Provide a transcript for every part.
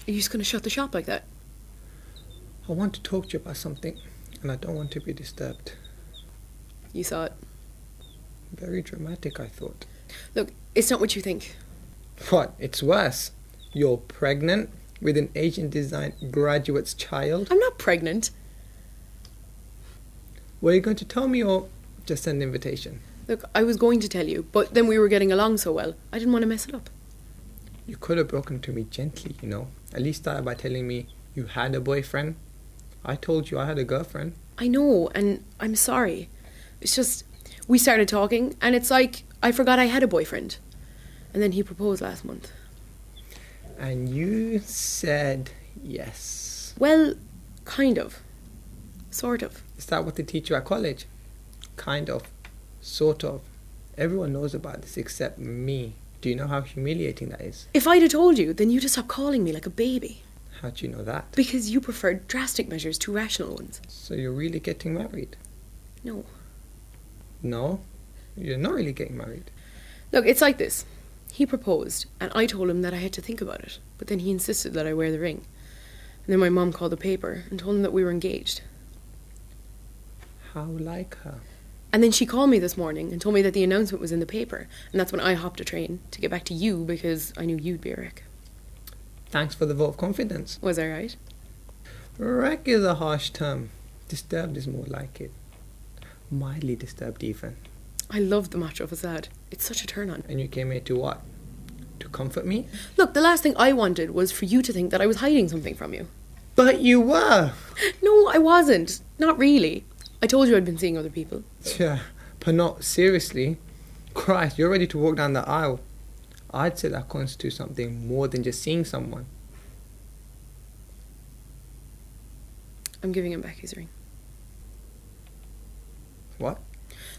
Are you just going to shut the shop like that? I want to talk to you about something, and I don't want to be disturbed. You saw it. Very dramatic, I thought. Look, it's not what you think. What? It's worse. You're pregnant with an Asian design graduate's child? I'm not pregnant. Were you going to tell me or just send an invitation? Look, I was going to tell you, but then we were getting along so well. I didn't want to mess it up. You could have broken to me gently, you know. At least start by telling me you had a boyfriend. I told you I had a girlfriend. I know, and I'm sorry. It's just, we started talking, and it's like I forgot I had a boyfriend. And then he proposed last month. And you said yes. Well, kind of. Sort of. Is that what they teach you at college? Kind of. Sort of. Everyone knows about this except me. Do you know how humiliating that is? If I'd have told you, then you'd have stopped calling me like a baby. How do you know that? Because you preferred drastic measures to rational ones. So you're really getting married? No. No? You're not really getting married? Look, it's like this. He proposed, and I told him that I had to think about it. But then he insisted that I wear the ring. And then my mom called the paper and told him that we were engaged. How like her? And then she called me this morning and told me that the announcement was in the paper. And that's when I hopped a train to get back to you because I knew you'd be a wreck. Thanks for the vote of confidence. Was I right? Wreck is a harsh term. Disturbed is more like it. Mildly disturbed even. I love the macho facade. It's such a turn on. And you came here to what? To comfort me? Look, the last thing I wanted was for you to think that I was hiding something from you. But you were! No, I wasn't. Not really. I told you I'd been seeing other people. Yeah, but not seriously. Christ, you're ready to walk down the aisle. I'd say that constitutes something more than just seeing someone. I'm giving him back his ring. What?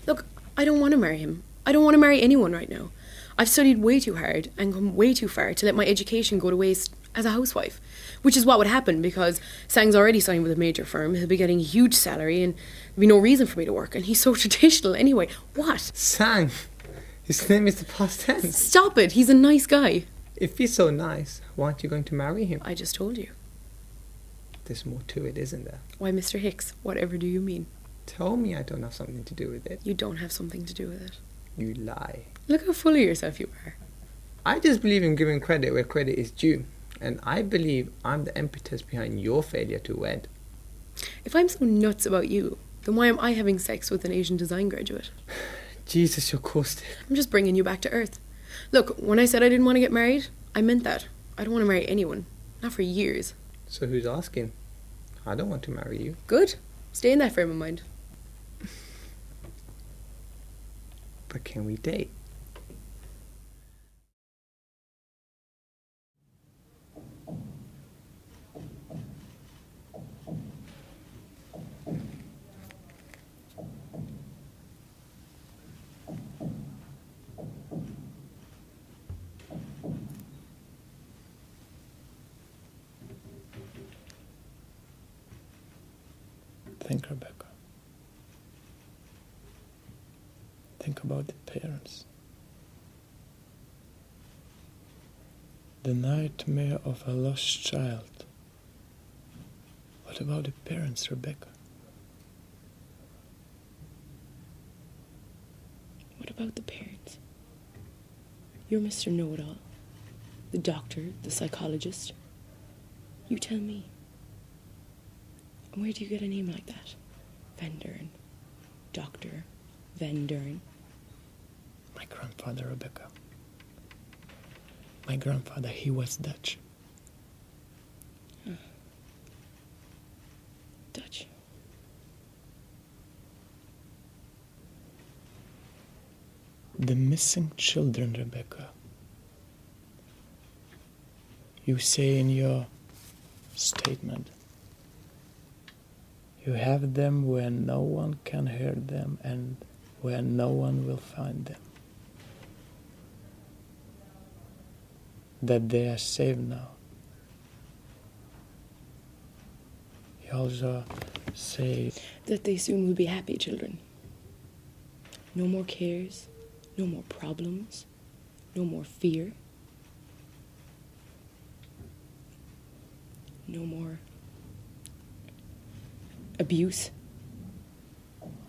Look, I don't want to marry him. I don't want to marry anyone right now. I've studied way too hard and come way too far to let my education go to waste as a housewife. Which is what would happen because Sang's already signed with a major firm. He'll be getting a huge salary and there'll be no reason for me to work. And he's so traditional anyway. What? Sang! His name is the past tense. Stop it. He's a nice guy. If he's so nice, why aren't you going to marry him? I just told you. There's more to it, isn't there? Why, Mr. Hicks, whatever do you mean? Tell me I don't have something to do with it. You don't have something to do with it. You lie. Look how full of yourself you are. I just believe in giving credit where credit is due. And I believe I'm the impetus behind your failure to wed. If I'm so nuts about you, then why am I having sex with an Asian design graduate? Jesus, you're caustic. I'm just bringing you back to earth. Look, when I said I didn't want to get married, I meant that. I don't want to marry anyone. Not for years. So who's asking? I don't want to marry you. Good. Stay in that frame of mind. But can we date? Think, Rebecca. Think about the parents. The nightmare of a lost child. What about the parents, Rebecca? What about the parents? You're Mr. Know-It-All. The doctor, the psychologist. You tell me. Where do you get a name like that? Van Dern. Doctor Van Dern. My grandfather, Rebecca. My grandfather, he was Dutch. Dutch. The missing children, Rebecca. You say in your statement, you have them where no one can hear them and where no one will find them. That they are saved now. You also say That they soon will be happy children. No more cares, no more problems, no more fear. No more abuse.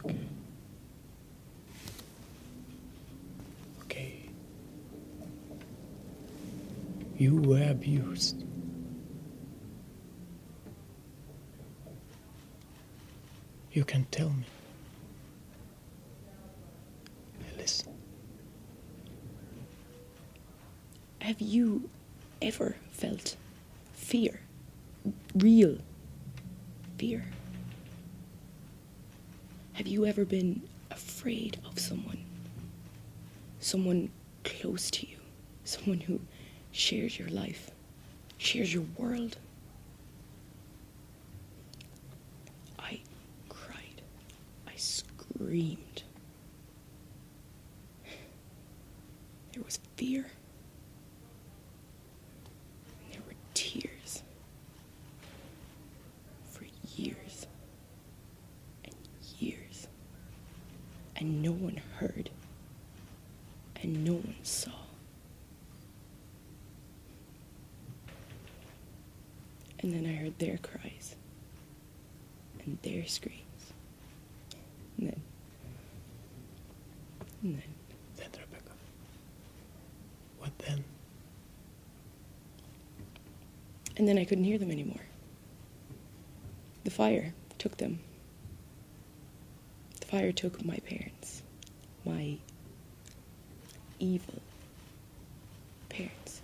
Okay. Okay. You were abused. You can tell me. I listen. Have you ever felt fear? Real fear? Have you ever been afraid of someone? Someone close to you? Someone who shares your life, shares your world? I cried. I screamed. There was fear. There were tears. For years and years. And no one heard. And no one saw. And then I heard their cries. And their screams. And then. Then, Rebecca. What then? And then I couldn't hear them anymore. The fire took them. The fire took my parents. My evil parents.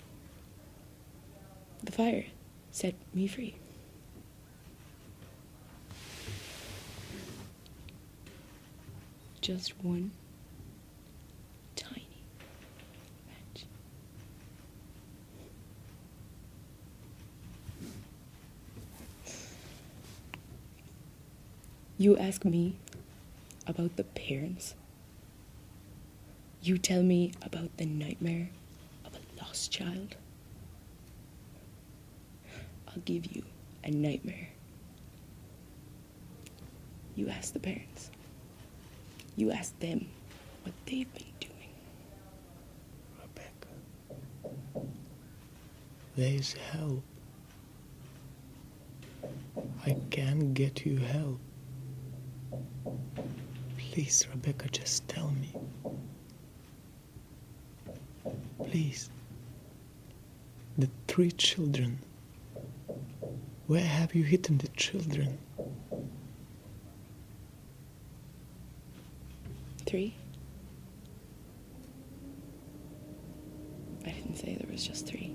The fire set me free. Just one tiny match. You ask me about the parents. You tell me about the nightmare of a lost child. I'll give you a nightmare. You ask the parents. You ask them what they've been doing. Rebecca. There is help. I can get you help. Please, Rebecca, just tell me. Please. The 3 children. Where have you hidden the children? 3? I didn't say there was just 3.